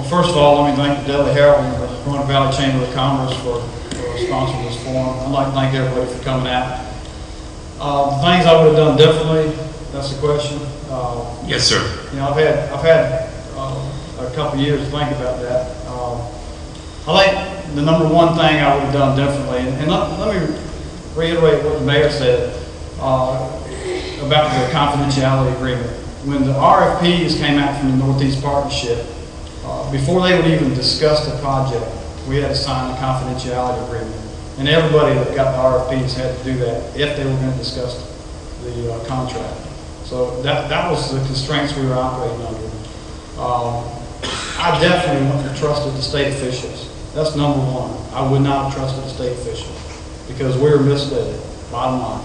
Well, first of all, let me thank the Daily Herald and the Roanoke Valley Chamber of Commerce for sponsoring this forum. I'd like to thank everybody for coming out. The things I would have done differently, that's the question. Yes, sir. You know, I've had a couple years to think about that. I think the number one thing I would have done differently, and let me reiterate what the mayor said about the confidentiality agreement. When the RFPs came out from the Northeast Partnership, before they would even discuss the project, we had to sign a confidentiality agreement. And everybody that got the RFPs had to do that if they were going to discuss the contract. So that was the constraints we were operating under. I definitely wouldn't have trusted the state officials. That's number one. I would not have trusted the state officials because we were misled, bottom line.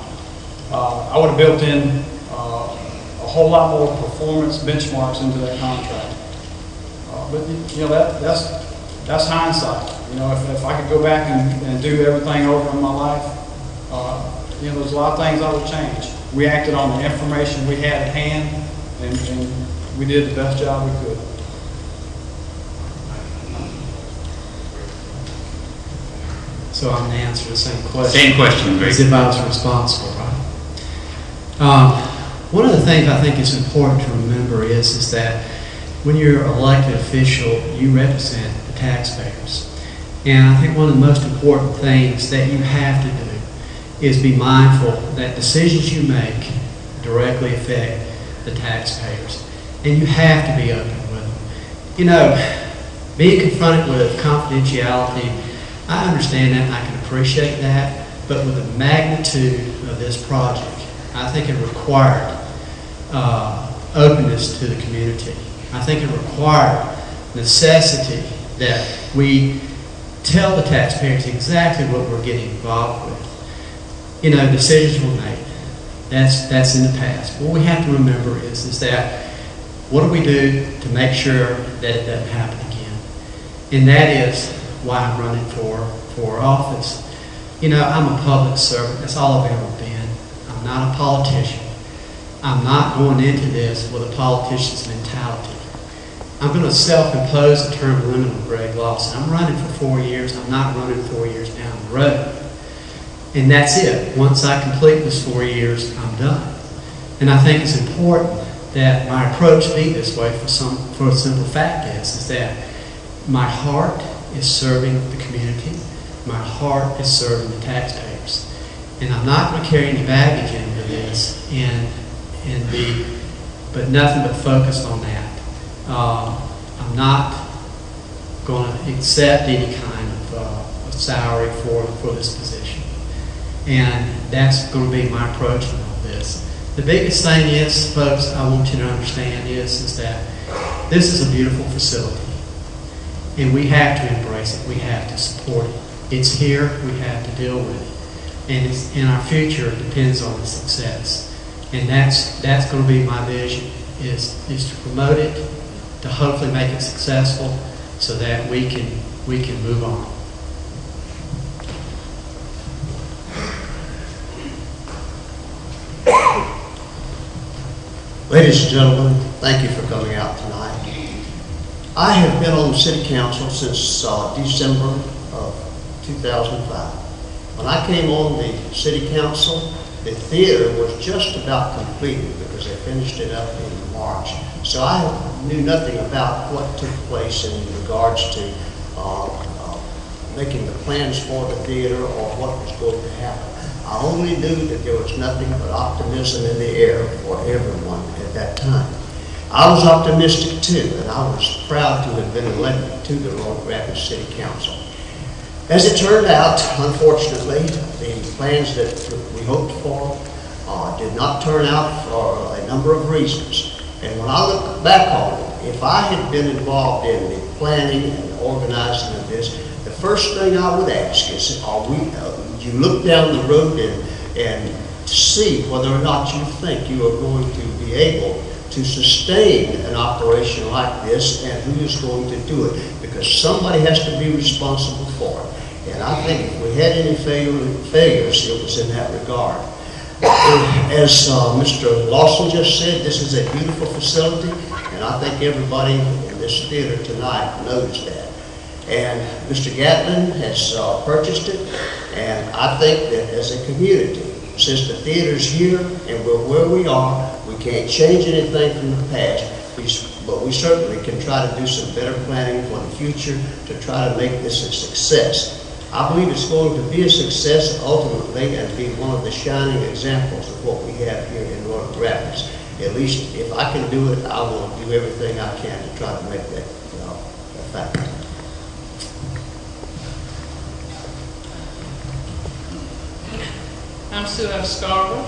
I would have built in a whole lot more performance benchmarks into that contract. But you know, that's hindsight. You know, if I could go back and do everything over in my life, you know, there's a lot of things I would change. We acted on the information we had at hand, and we did the best job we could. So I'm going to answer the same question. Same question, Greg. As if I was responsible, right? One of the things I think is important to remember is that when you're an elected official, you represent the taxpayers. And I think one of the most important things that you have to do is be mindful that decisions you make directly affect the taxpayers. And you have to be open with them. You know, being confronted with confidentiality, I understand that, I can appreciate that, but with the magnitude of this project, I think it required openness to the community. I think it required necessity that we tell the taxpayers exactly what we're getting involved with. You know, decisions were made. That's in the past. What we have to remember is that what do we do to make sure that it doesn't happen again? And that is why I'm running for office. You know, I'm a public servant. That's all I've ever been. I'm not a politician. I'm not going into this with a politician's mentality. I'm going to self-impose a term limit on Greg Lawson. I'm running for 4 years. I'm not running 4 years down the road. And that's it. Once I complete this 4 years, I'm done. And I think it's important that my approach be this way for a simple fact is that my heart is serving the community. My heart is serving the taxpayers. And I'm not going to carry any baggage into this and be, but nothing but focused on that. I'm not going to accept any kind of salary for this position. And that's going to be my approach to all this. The biggest thing is, folks, I want you to understand is that this is a beautiful facility. And we have to embrace it. We have to support it. It's here. We have to deal with it. And our future depends on the success. And that's going to be my vision, is to promote it, to hopefully make it successful so that we can move on. Ladies and gentlemen, thank you for coming out tonight. I have been on the City Council since December of 2005. When I came on the City Council, the theater was just about completed because they finished it up in March. So I knew nothing about what took place in regards to making the plans for the theater or what was going to happen. I only knew that there was nothing but optimism in the air for everyone at that time. I was optimistic too, and I was proud to have been elected to the Roanoke Rapids City Council. As it turned out, unfortunately, the plans that we hoped for did not turn out for a number of reasons. And when I look back on it, if I had been involved in the planning and organizing of this, the first thing I would ask is, you look down the road and see whether or not you think you are going to be able to sustain an operation like this, and who is going to do it, because somebody has to be responsible for it. And I think if we had any failures, it was in that regard. As Mr. Lawson just said, this is a beautiful facility, and I think everybody in this this theater tonight knows that. And Mr. Gatlin has purchased it, and I think that as a community, since the theater's here and we're where we are, we can't change anything from the past, but we certainly can try to do some better planning for the future to try to make this a success. I believe it's going to be a success ultimately and be one of the shining examples of what we have here in Roanoke Rapids. At least if I can do it, I will do everything I can to try to make that a fact. I'm Sue out of Scarborough,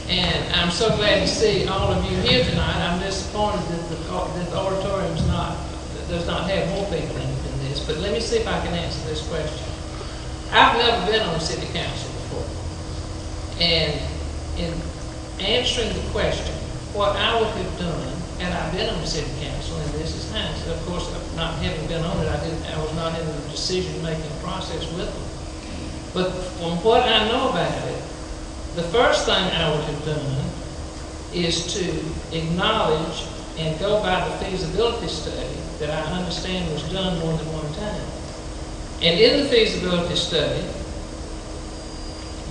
and I'm so glad to see all of you here tonight. I'm disappointed that the auditorium does not have more people in this, but let me see if I can answer this question. I've never been on city council before, and in answering the question, what I would have done had I been on the city council, and this is hindsight, of course, not having been on it, I was not in the decision-making process with them. But from what I know about it, the first thing I would have done is to acknowledge and go by the feasibility study that I understand was done more than one time. And in the feasibility study,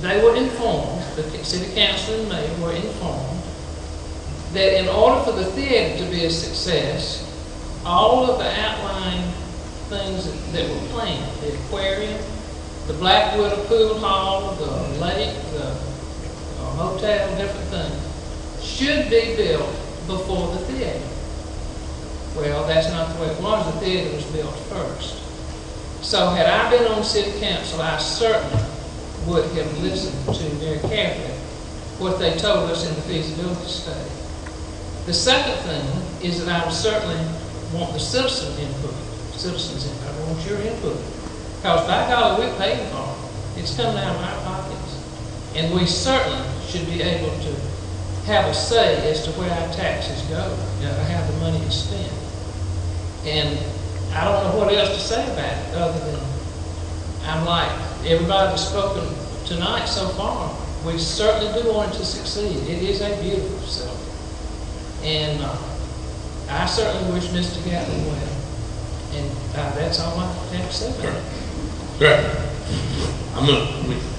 they were informed, the city council and mayor were informed, that in order for the theater to be a success, all of the outlying things that were planned, the aquarium, the Blackwood Pool Hall, the lake, the hotel, different things, should be built before the theater. Well, that's not the way it was. The theater was built first. So had I been on city council, I certainly would have listened to very carefully what they told us in the feasibility study. The second thing is that I would certainly want the citizens' input. I want your input. Because by golly, we're paying for it. It's coming out of our pockets. And we certainly should be able to have a say as to where our taxes go, how the money is spent. And I don't know what else to say about it other than I'm like everybody that's spoken tonight so far. We certainly do want it to succeed. It is a beautiful facility. And I certainly wish Mr. Gatlin well. And that's all I have to say about it. Great. I'm going to